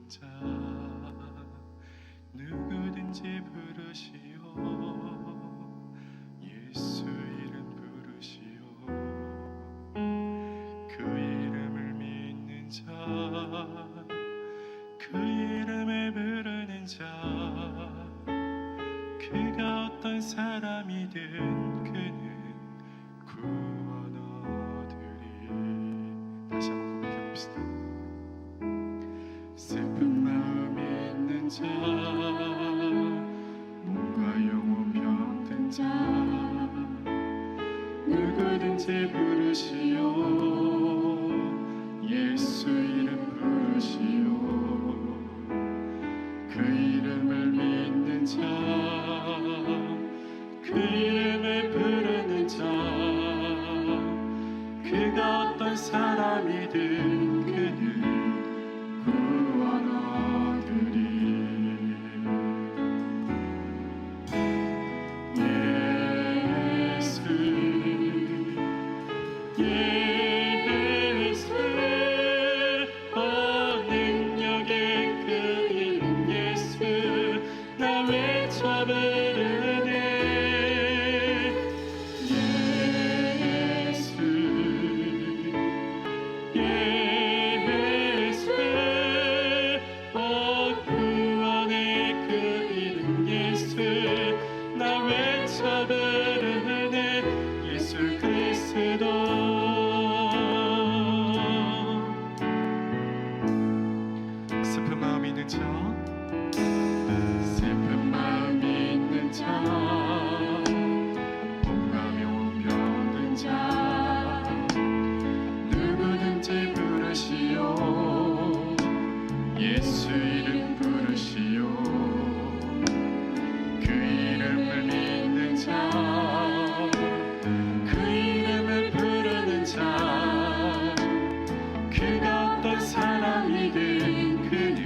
자 누구든지 부르시오. 예수 이름 부르시오. 그 이름을 믿는 자, 그 이름을 부르는 자, 그가 어떤 사람이든 그는 구원 얻으리. 다시 한번 고백해봅시다. 슬픈 마음 있는 자, 몸과 영혼 병든 자, 누구든지 부르시오. 예수 이름 부르시오. 그 이름을 믿는 자, 그 이름을 부르는 자, 그가 어떤 사람이든 그는 구원 얻으리. 예수 예수 능력의 그 이름 예수 나 외쳐 부르네. 예수 예수 구원의 그 이름 예수 나 외쳐 부르네. 예수 그리스도. 슬픈 마음 있는 자, 슬픈 마음 있는 자, 몸과 영혼 병든 자, 누구든지 부르시오. 예수 이름 부르시오. 그 이름을 믿는 자, 그 이름을 부르는 자, 그가 어떤 사람이든 그는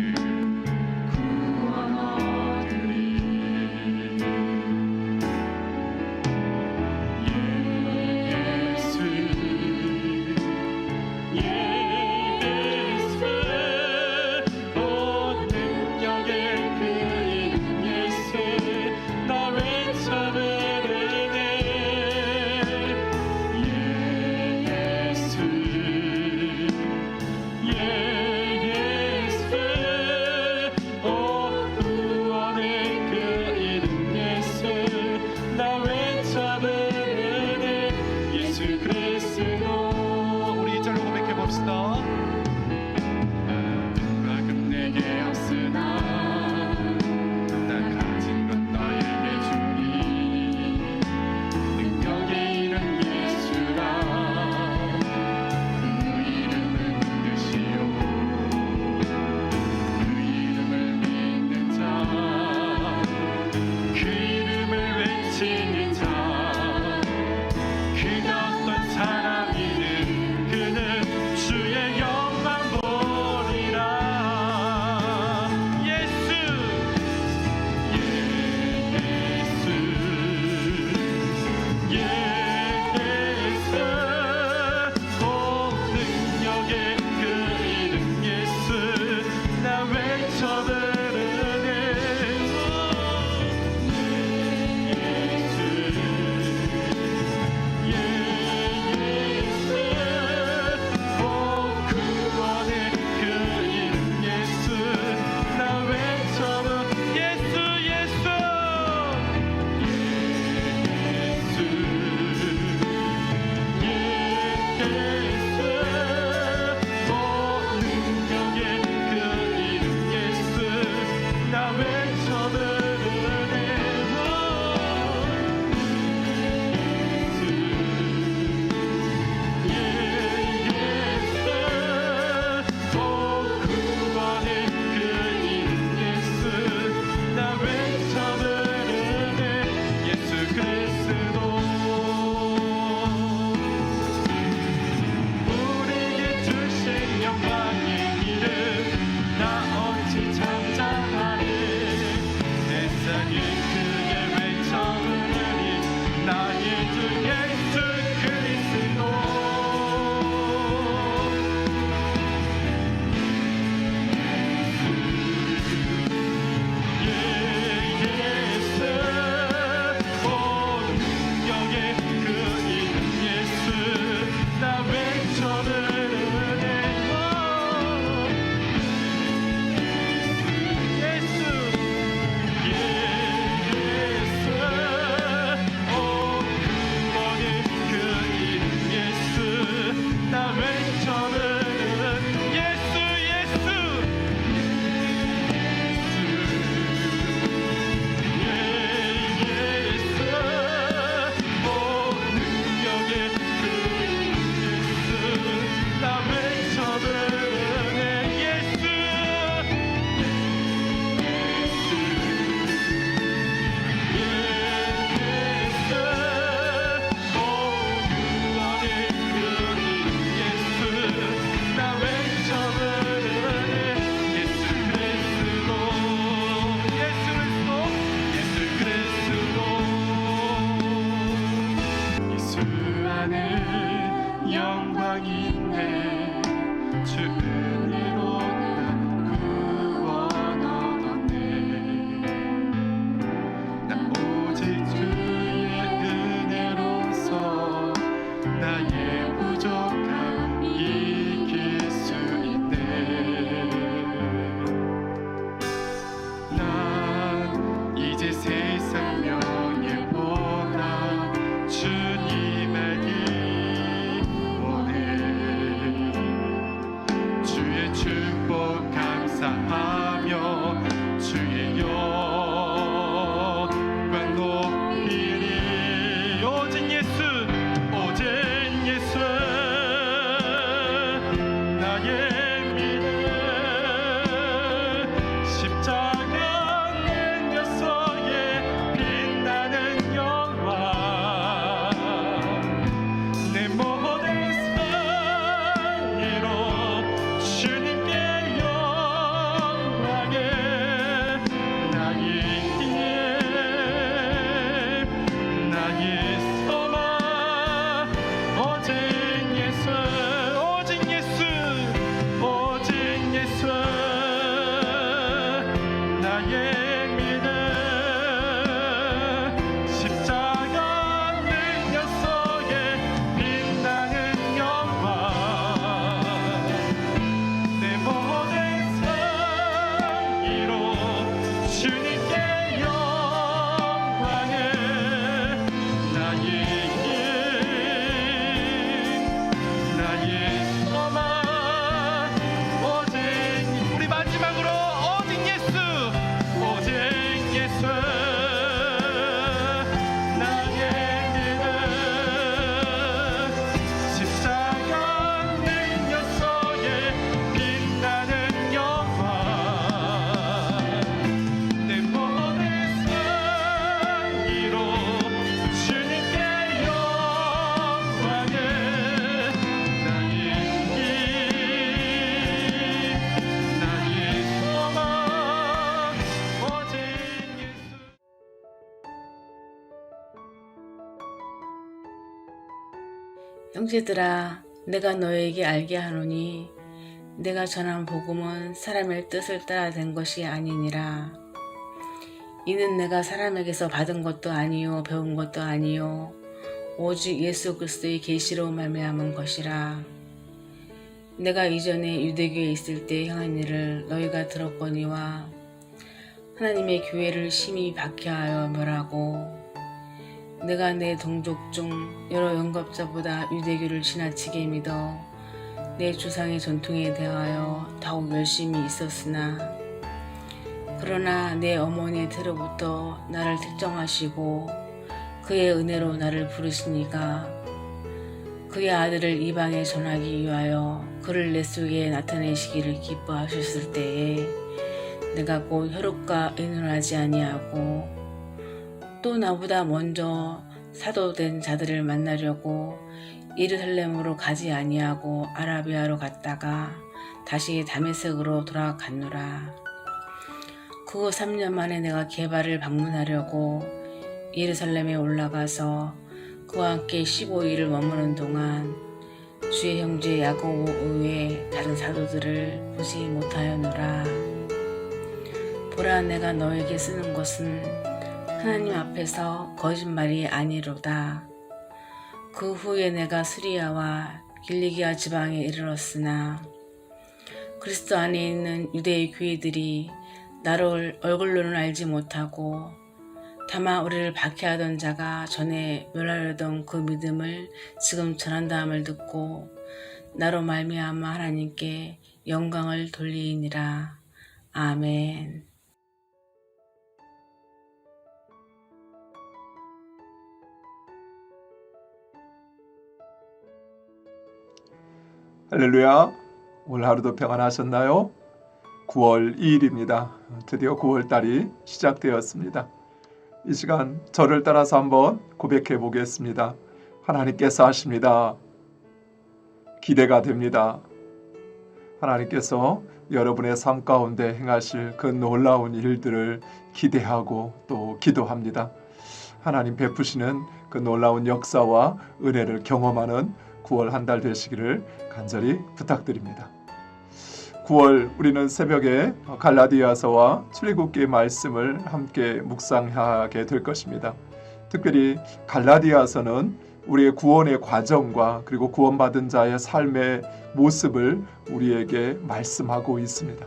형제들아, 내가 너에게 알게 하노니 내가 전한 복음은 사람의 뜻을 따라 된 것이 아니니라. 이는 내가 사람에게서 받은 것도 아니요 배운 것도 아니요 오직 예수 그리스도의 계시로 말미암은 것이라. 내가 이전에 유대교에 있을 때 행한 일을 너희가 들었거니와 하나님의 교회를 심히 박해하여 멸하고 내가 내 동족 중 여러 영겁자보다 유대교를 지나치게 믿어 내 조상의 전통에 대하여 더욱 열심히 있었으나 그러나 내 어머니의 태로부터 나를 택정하시고 그의 은혜로 나를 부르시니가 그의 아들을 이방에 전하기 위하여 그를 내 속에 나타내시기를 기뻐하셨을 때에 내가 곧 혈육과 의논하지 아니하고 또 나보다 먼저 사도된 자들을 만나려고 예루살렘으로 가지 아니하고 아라비아로 갔다가 다시 다메섹으로 돌아갔노라. 그 후 3년 만에 내가 게바를 방문하려고 예루살렘에 올라가서 그와 함께 15일을 머무는 동안 주의 형제 야고보 외에 다른 사도들을 보지 못하였노라. 보라, 내가 너에게 쓰는 것은 하나님 앞에서 거짓말이 아니로다. 그 후에 내가 수리아와 길리기아 지방에 이르렀으나 그리스도 안에 있는 유대의 교회들이 나를 얼굴로는 알지 못하고 다만 우리를 박해하던 자가 전에 멸하려던 그 믿음을 지금 전한다함을 듣고 나로 말미암아 하나님께 영광을 돌리니라. 아멘. 할렐루야. 오늘 하루도 평안하셨나요? 9월 2일입니다. 드디어 9월달이 시작되었습니다. 이 시간 저를 따라서 한번 고백해 보겠습니다. 하나님께서 하십니다. 기대가 됩니다. 하나님께서 여러분의 삶 가운데 행하실 그 놀라운 일들을 기대하고 또 기도합니다. 하나님 베푸시는 그 놀라운 역사와 은혜를 경험하는 9월 한 달 되시기를 간절히 부탁드립니다. 9월 우리는 새벽에 갈라디아서와 출애굽기의 말씀을 함께 묵상하게 될 것입니다. 특별히 갈라디아서는 우리의 구원의 과정과 그리고 구원받은 자의 삶의 모습을 우리에게 말씀하고 있습니다.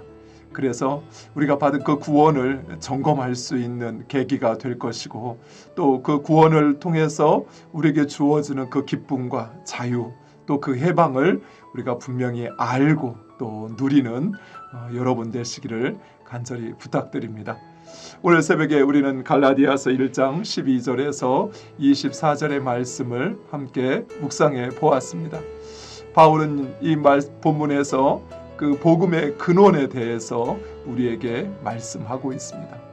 그래서 우리가 받은 그 구원을 점검할 수 있는 계기가 될 것이고 또 그 구원을 통해서 우리에게 주어지는 그 기쁨과 자유 또 그 해방을 우리가 분명히 알고 또 누리는 여러분 되시기를 간절히 부탁드립니다. 오늘 새벽에 우리는 갈라디아서 1장 12절에서 24절의 말씀을 함께 묵상해 보았습니다. 바울은 이 본문에서 그 복음의 근원에 대해서 우리에게 말씀하고 있습니다.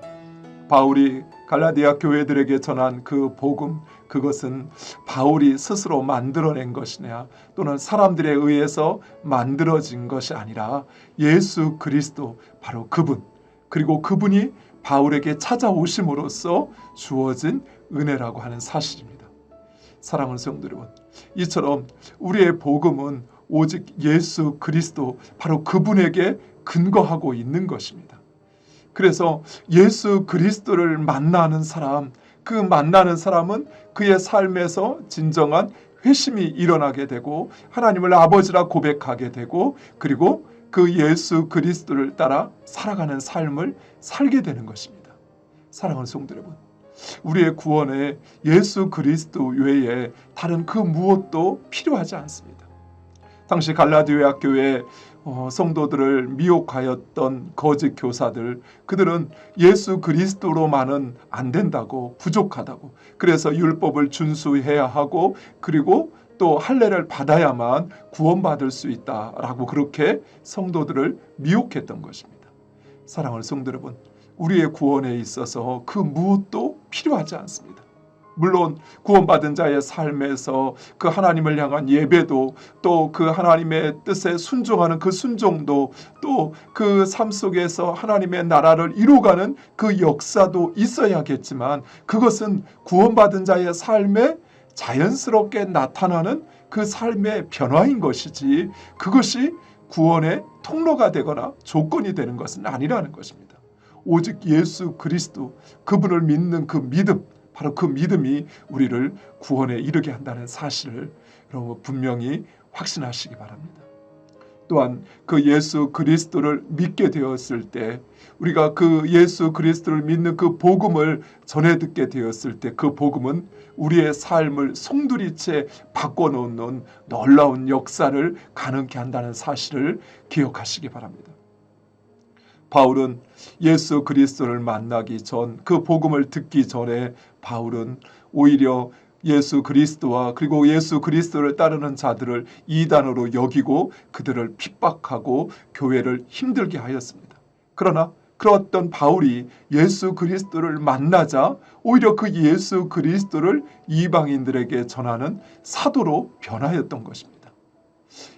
바울이 갈라디아 교회들에게 전한 그 복음, 그것은 바울이 스스로 만들어낸 것이냐 또는 사람들에 의해서 만들어진 것이 아니라 예수 그리스도 바로 그분, 그리고 그분이 바울에게 찾아오심으로써 주어진 은혜라고 하는 사실입니다. 사랑하는 성도 여러분, 이처럼 우리의 복음은 오직 예수 그리스도 바로 그분에게 근거하고 있는 것입니다. 그래서 예수 그리스도를 만나는 사람, 그 만나는 사람은 그의 삶에서 진정한 회심이 일어나게 되고 하나님을 아버지라 고백하게 되고 그리고 그 예수 그리스도를 따라 살아가는 삶을 살게 되는 것입니다. 사랑하는 성도 여러분, 우리의 구원에 예수 그리스도 외에 다른 그 무엇도 필요하지 않습니다. 당시 갈라디아 교회 성도들을 미혹하였던 거짓 교사들, 그들은 예수 그리스도로만은 안 된다고, 부족하다고, 그래서 율법을 준수해야 하고 그리고 또 할례를 받아야만 구원받을 수 있다라고 그렇게 성도들을 미혹했던 것입니다. 사랑하는 성도 여러분, 우리의 구원에 있어서 그 무엇도 필요하지 않습니다. 물론 구원받은 자의 삶에서 그 하나님을 향한 예배도 또 그 하나님의 뜻에 순종하는 그 순종도 또 그 삶 속에서 하나님의 나라를 이루어가는 그 역사도 있어야겠지만 그것은 구원받은 자의 삶에 자연스럽게 나타나는 그 삶의 변화인 것이지 그것이 구원의 통로가 되거나 조건이 되는 것은 아니라는 것입니다. 오직 예수 그리스도 그분을 믿는 그 믿음, 바로 그 믿음이 우리를 구원에 이르게 한다는 사실을 여러분 분명히 확신하시기 바랍니다. 또한 그 예수 그리스도를 믿게 되었을 때 우리가 그 예수 그리스도를 믿는 그 복음을 전해 듣게 되었을 때 그 복음은 우리의 삶을 송두리째 바꿔놓는 놀라운 역사를 가능케 한다는 사실을 기억하시기 바랍니다. 바울은 예수 그리스도를 만나기 전, 그 복음을 듣기 전에 바울은 오히려 예수 그리스도와 그리고 예수 그리스도를 따르는 자들을 이단으로 여기고 그들을 핍박하고 교회를 힘들게 하였습니다. 그러나 그렇던 바울이 예수 그리스도를 만나자 오히려 그 예수 그리스도를 이방인들에게 전하는 사도로 변하였던 것입니다.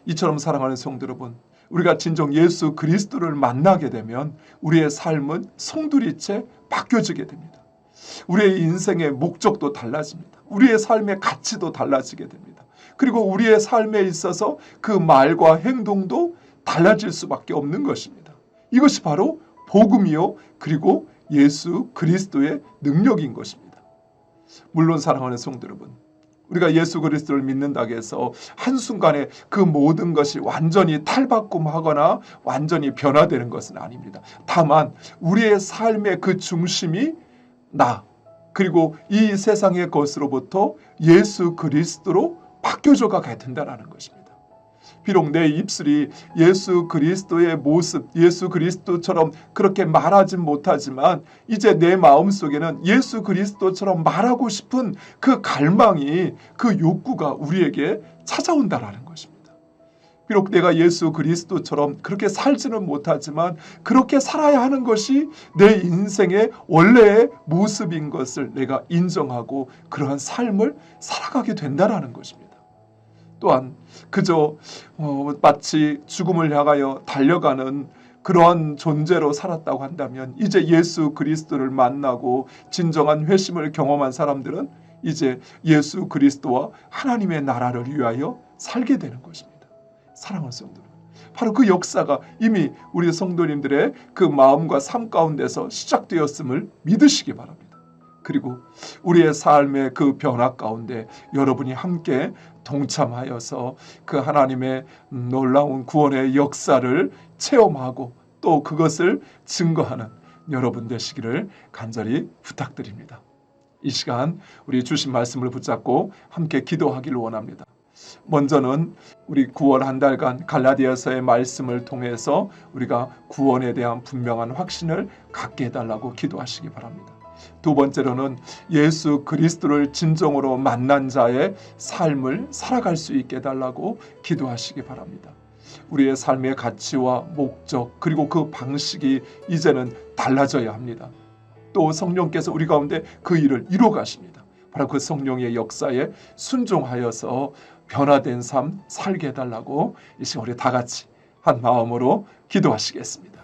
이처럼 사랑하는 성도 여러분, 우리가 진정 예수 그리스도를 만나게 되면 우리의 삶은 송두리째 바뀌어지게 됩니다. 우리의 인생의 목적도 달라집니다. 우리의 삶의 가치도 달라지게 됩니다. 그리고 우리의 삶에 있어서 그 말과 행동도 달라질 수밖에 없는 것입니다. 이것이 바로 복음이요 그리고 예수 그리스도의 능력인 것입니다. 물론 사랑하는 성도 여러분, 우리가 예수 그리스도를 믿는다고 해서 한순간에 그 모든 것이 완전히 탈바꿈하거나 완전히 변화되는 것은 아닙니다. 다만 우리의 삶의 그 중심이 나 그리고 이 세상의 것으로부터 예수 그리스도로 바뀌어져 가게 된다는 것입니다. 비록 내 입술이 예수 그리스도의 모습, 예수 그리스도처럼 그렇게 말하진 못하지만 이제 내 마음속에는 예수 그리스도처럼 말하고 싶은 그 갈망이, 그 욕구가 우리에게 찾아온다라는 것입니다. 비록 내가 예수 그리스도처럼 그렇게 살지는 못하지만 그렇게 살아야 하는 것이 내 인생의 원래의 모습인 것을 내가 인정하고 그러한 삶을 살아가게 된다라는 것입니다. 또한 그저 마치 죽음을 향하여 달려가는 그러한 존재로 살았다고 한다면 이제 예수 그리스도를 만나고 진정한 회심을 경험한 사람들은 이제 예수 그리스도와 하나님의 나라를 위하여 살게 되는 것입니다. 사랑하는 성도 여러분, 바로 그 역사가 이미 우리 성도님들의 그 마음과 삶 가운데서 시작되었음을 믿으시기 바랍니다. 그리고 우리의 삶의 그 변화 가운데 여러분이 함께 동참하여서 그 하나님의 놀라운 구원의 역사를 체험하고 또 그것을 증거하는 여러분 되시기를 간절히 부탁드립니다. 이 시간 우리 주신 말씀을 붙잡고 함께 기도하기를 원합니다. 먼저는 우리 9월 한 달간 갈라디아서의 말씀을 통해서 우리가 구원에 대한 분명한 확신을 갖게 해달라고 기도하시기 바랍니다. 두 번째로는 예수 그리스도를 진정으로 만난 자의 삶을 살아갈 수 있게 해달라고 기도하시기 바랍니다. 우리의 삶의 가치와 목적 그리고 그 방식이 이제는 달라져야 합니다. 또 성령께서 우리 가운데 그 일을 이루어 가십니다. 바로 그 성령의 역사에 순종하여서 변화된 삶 살게 해달라고 이 시간 우리 다 같이 한 마음으로 기도하시겠습니다.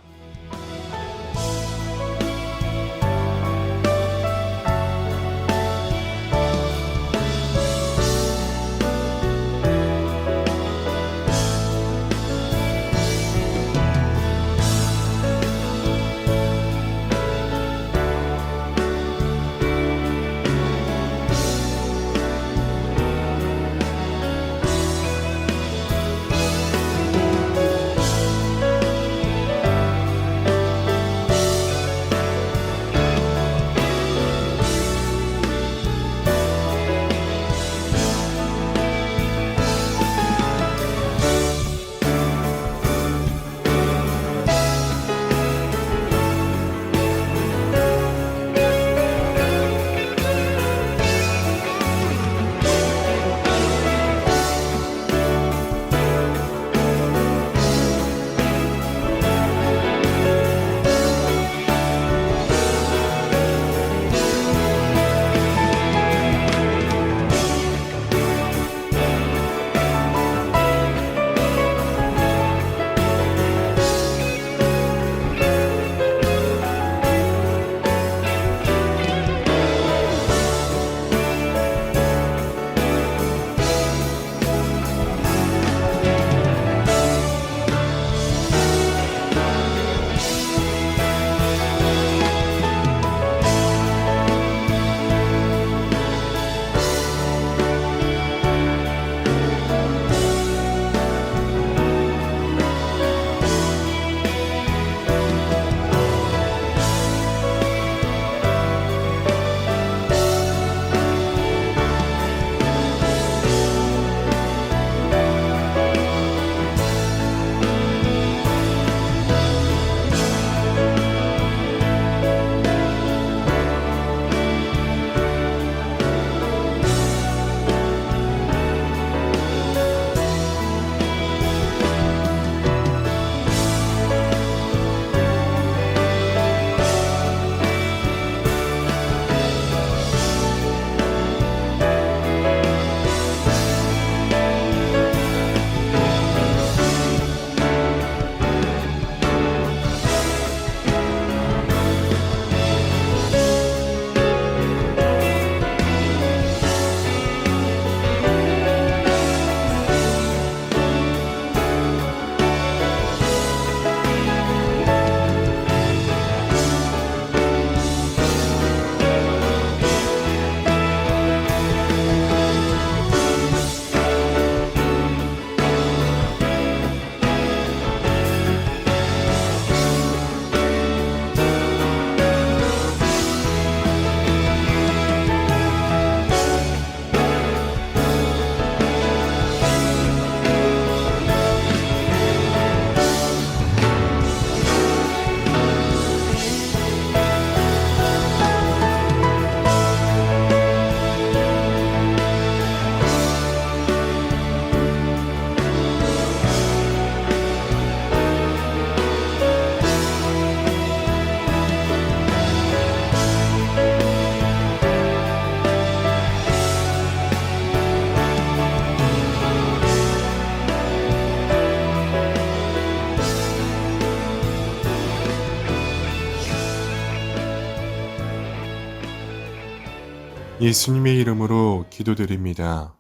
예수님의 이름으로 기도드립니다.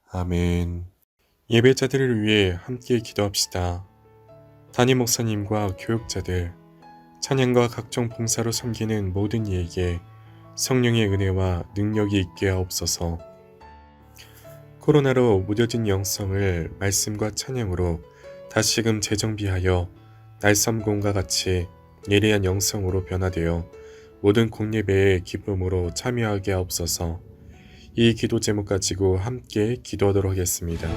아멘. 예배자들을 위해 함께 기도합시다. 담임 목사님과 교육자들, 찬양과 각종 봉사로 섬기는 모든 이에게 성령의 은혜와 능력이 있게 하옵소서. 코로나로 무뎌진 영성을 말씀과 찬양으로 다시금 재정비하여 날섬공과 같이 예리한 영성으로 변화되어 모든 공예배의 기쁨으로 참여하게 하옵소서. 이 기도 제목 가지고 함께 기도하도록 하겠습니다.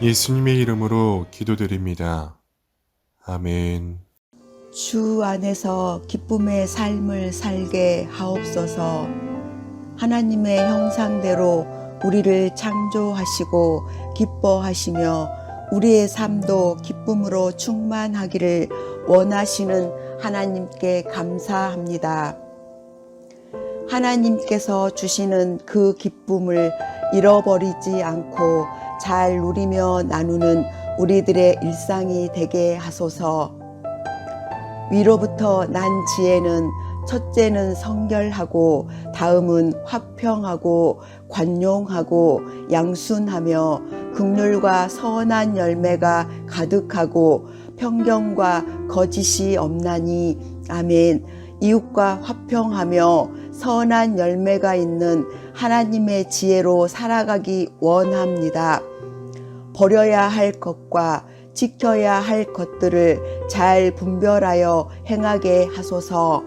예수님의 이름으로 기도드립니다. 아멘. 주 안에서 기쁨의 삶을 살게 하옵소서. 하나님의 형상대로 우리를 창조하시고 기뻐하시며 우리의 삶도 기쁨으로 충만하기를 원하시는 하나님께 감사합니다. 하나님께서 주시는 그 기쁨을 잃어버리지 않고 잘 누리며 나누는 우리들의 일상이 되게 하소서. 위로부터 난 지혜는 첫째는 성결하고 다음은 화평하고 관용하고 양순하며 긍휼과 선한 열매가 가득하고 평경과 거짓이 없나니. 아멘. 이웃과 화평하며 선한 열매가 있는 하나님의 지혜로 살아가기 원합니다. 버려야 할 것과 지켜야 할 것들을 잘 분별하여 행하게 하소서.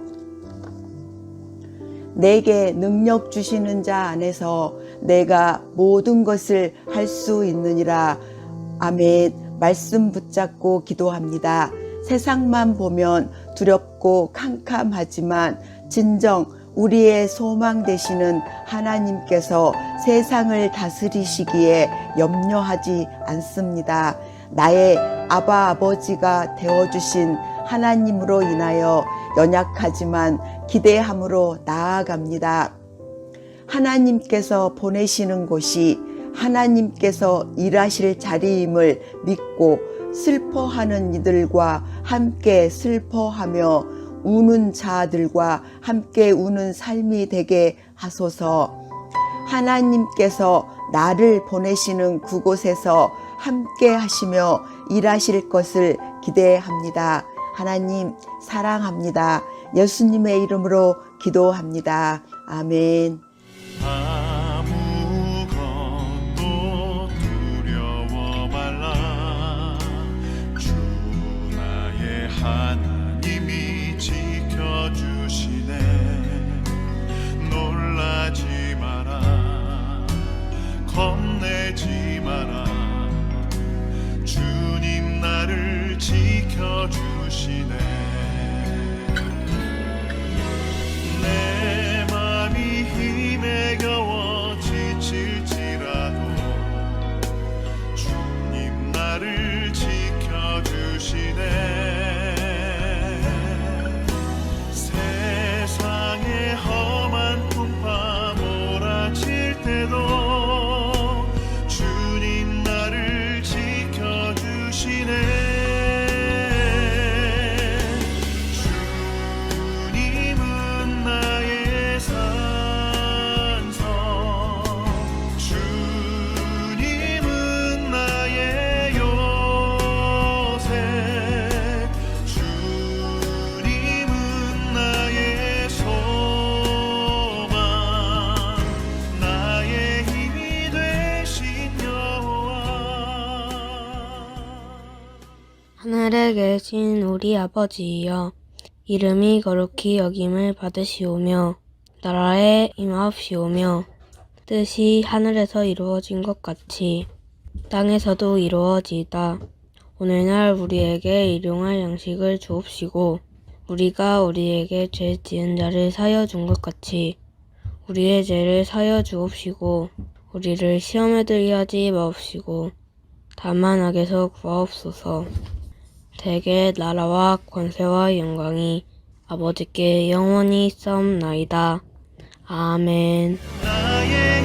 내게 능력 주시는 자 안에서 내가 모든 것을 할 수 있느니라. 아멘. 말씀 붙잡고 기도합니다. 세상만 보면 두렵고 캄캄하지만 진정 우리의 소망 되시는 하나님께서 세상을 다스리시기에 염려하지 않습니다. 나의 아버지가 되어주신 하나님으로 인하여 연약하지만 기대함으로 나아갑니다. 하나님께서 보내시는 곳이 하나님께서 일하실 자리임을 믿고 슬퍼하는 이들과 함께 슬퍼하며 우는 자들과 함께 우는 삶이 되게 하소서. 하나님께서 나를 보내시는 그곳에서 함께 하시며 일하실 것을 기대합니다. 하나님 사랑합니다. 예수님의 이름으로 기도합니다. 아멘. 아무것도 두려워 말라. 주 나의 하나님이 지켜주시네. 놀라지 마라. 겁내지 마라. 주님 나를 지켜주시네. 내 맘이 힘에 겨워 지칠지라도 주님 나를 지켜주시네. 세상의 험한 풍파 몰아칠 때도 주님 나를 지켜주시네. 하늘에 계신 우리 아버지이여, 이름이 거룩히 여김을 받으시오며 나라에 임하옵시오며 뜻이 하늘에서 이루어진 것 같이 땅에서도 이루어지이다. 오늘날 우리에게 일용할 양식을 주옵시고 우리가 우리에게 죄 지은 자를 사여 준 것 같이 우리의 죄를 사여 주옵시고 우리를 시험에 들게 하지 마옵시고 다만 악에서 구하옵소서. 대개 나라와 권세와 영광이 아버지께 영원히 있사옵나이다. 아멘. 나의